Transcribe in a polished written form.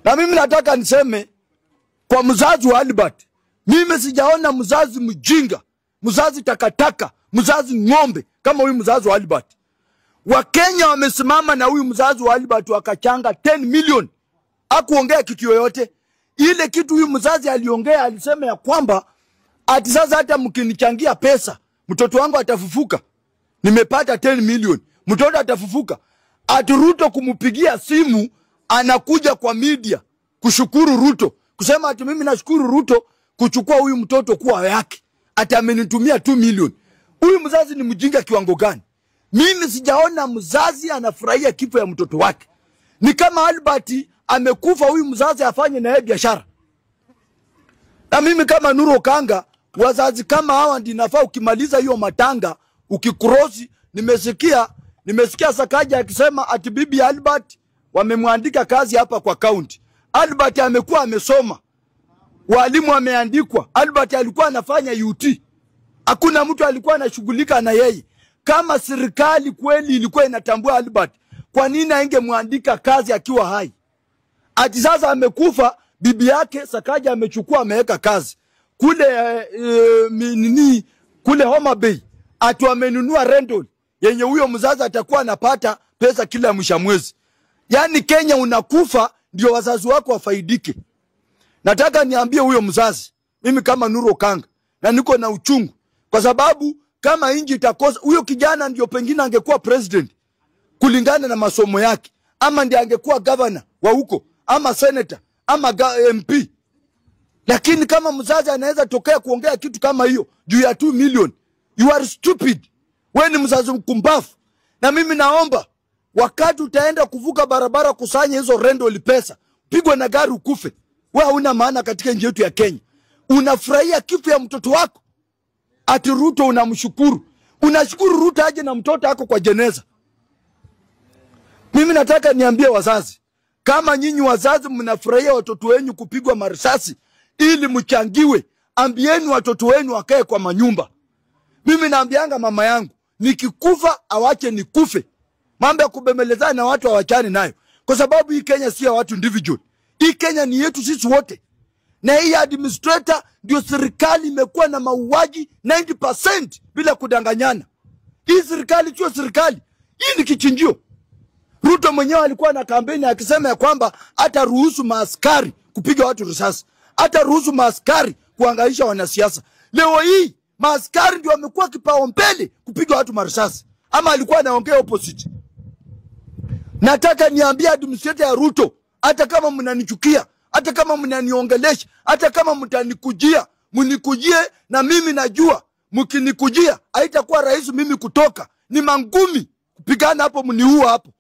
Na mimi nataka niseme kwa mzazi wa Albert, mimi sijaona mzazi mjinga, mzazi takataka, mzazi ng'ombe kama huyu mzazi wa Albert. Wakenya wamesimama na huyu mzazi wa Albert wakachanga 10 million. Hakuongea kitu yoyote. Ile kitu huyu mzazi aliongea, alisema ya kwamba ati sasa hata mkinichangia pesa, mtoto wangu atafufuka. Nimepata 10 million. Mtoto atafufuka. Ati Ruto kumupigia simu, anakuja kwa media kushukuru Ruto. Kusema ati mimi nashukuru Ruto kuchukua huyu mtoto kuwa yake. Ati amenitumia 2 million. Huyu mzazi ni mjinga kiwango gani? Mimi sijaona mzazi anafurahia kifo ya mtoto wake. Ni kama Albert amekufa, huyu mzazi afanye na yeye biashara. Na mimi kama Nuru Okanga, wazazi kama hawa ndinafaa ukimaliza hiyo matanga, ukikrosi, nimesikia Sakaja akisema ati bibi Albert wamemwandika kazi hapa kwa county. Albert amekuwa amesoma. Walimu wameandikwa. Albert alikuwa anafanya UT. Hakuna mtu alikuwa anashughulika na yeye. Kama serikali kweli ilikuwa inatambua Albert, kwa nini aingemwandika kazi akiwa hai? Ati sasa amekufa, bibi yake Sakaja amechukua ameweka kazi. Kule Homa Bay, ati wamenunua rental yenye huyo mzazi atakuwa anapata pesa kila mwisho mwezi. Yani Kenya unakufa ndio wazazi wako wafaidike. Nataka niambie huyo mzazi, mimi kama Nuru Okanga, na niko na uchungu kwa sababu kama inji itakosa, huyo kijana ndio pengine angekuwa president kulingana na masomo yake, ama ndiye angekuwa governor wa huko, ama senator, ama MP. Lakini kama mzazi anaweza tokea kuongea kitu kama hiyo juu ya 2 million, you are stupid. Wewe ni mzazi mkumbafu. Na mimi naomba wakati utaenda kuvuka barabara kusanya hizo rental pesa, pigwe na gari ukufe. Wewe huna maana katika nchi yetu ya Kenya. Unafurahia kifo ya mtoto wako. Ati Ruto unamshukuru. Unashukuru Ruto aje na mtoto wako kwa jeneza. Mimi nataka niambie wazazi, kama nyinyi wazazi mnafurahia watoto wenu kupigwa marisasi ili mchangiwe, ambieni watoto wenu wakae kwa manyumba. Mimi naambianga mama yangu, nikikufa awache nikufe. Mambo ya kubemelezana na watu hawachani nayo. Kwa sababu hii Kenya si ya watu individual. Hii Kenya ni yetu sisi wote. Na hii administrator ndio serikali imekuwa na mauaji 90% bila kudanganyana. Hii serikali sio serikali. Hii ni kichinjio. Ruto mwenyewe alikuwa na kampeni akisema ya kwamba hata ruhusu maaskari kupiga watu risasi. Hata ruhusu maaskari kuhangaisha wanasiasa. Leo hii maaskari ndio wamekuwa kipaumbele kupiga watu marisasi. Ama alikuwa anaongea opposite. Nataka niambie administrator ya Ruto, hata kama mnanichukia, hata kama mnaniongelesha, hata kama mtanikujia, mnikujie, na mimi najua mkinikujia haitakuwa rahisi mimi kutoka. Ni mangumi kupigana hapo, mniua hapo.